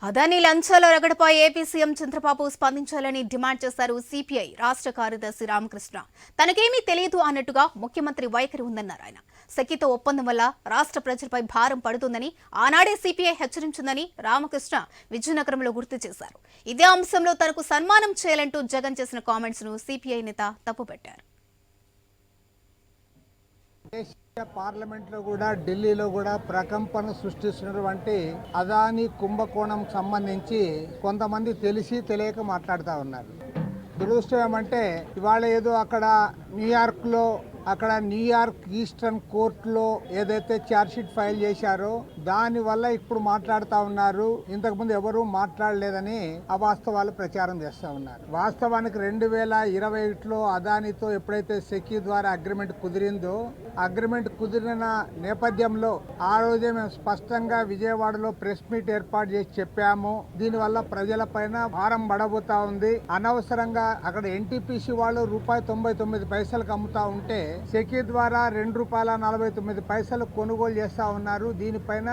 అదానీ లంచాల రగడపై AP CM Chandrababu స్పందించాలని డిమాండ్ చేశారు సిపిఐ రాష్ట్ర కార్యదర్శి రామకృష్ణ. తనకేమీ తెలియదు అన్నట్టుగా ముఖ్యమంత్రి వైఖరి ఉందన్నారు ఆయన. సెకితో ఒప్పందం వల్ల రాష్ట్ర ప్రజలపై భారం పడుతుందని ఆనాడే సిపిఐ హెచ్చరించిందని రామకృష్ణ విజయనగరంలో గుర్తు చేశారు. ఇదే అంశంలో తనకు సన్మానం చేయాలంటూ జగన్ చేసిన కామెంట్స్ ను సిపిఐ నేత తప్పుపట్టారు. పార్లమెంట్లో కూడా ఢిల్లీలో కూడా ప్రకంపన సృష్టిస్తున్నటువంటి అదానీ కుంభకోణం సంబంధించి కొంతమంది తెలిసి తెలియక మాట్లాడుతూ ఉన్నారు. దురదృష్టం ఏమంటే ఇవాళ ఏదో అక్కడ న్యూయార్క్ ఈస్టర్న్ కోర్టులో ఏదైతే ఛార్జ్షీట్ ఫైల్ చేశారో దాని వల్ల ఇప్పుడు మాట్లాడుతూ ఉన్నారు. ఇంతకుముందు ఎవరు మాట్లాడలేదని అవాస్తవాలు ప్రచారం చేస్తూ ఉన్నారు. వాస్తవానికి 2021లో అదానితో ఎప్పుడైతే సెకీ ద్వారా అగ్రిమెంట్ కుదిరిందో అగ్రిమెంట్ కుదిరిన నేపథ్యంలో ఆ రోజే మేము స్పష్టంగా విజయవాడలో ప్రెస్ మీట్ ఏర్పాటు చేసి చెప్పాము. దీనివల్ల ప్రజలపైన భారం పడబోతా ఉంది. అనవసరంగా అక్కడ ఎన్టీపీసీ వాళ్ళు ₹99 అమ్ముతా ఉంటే సెకీ ద్వారా ₹2.49 కొనుగోలు చేస్తా ఉన్నారు. దీనిపైన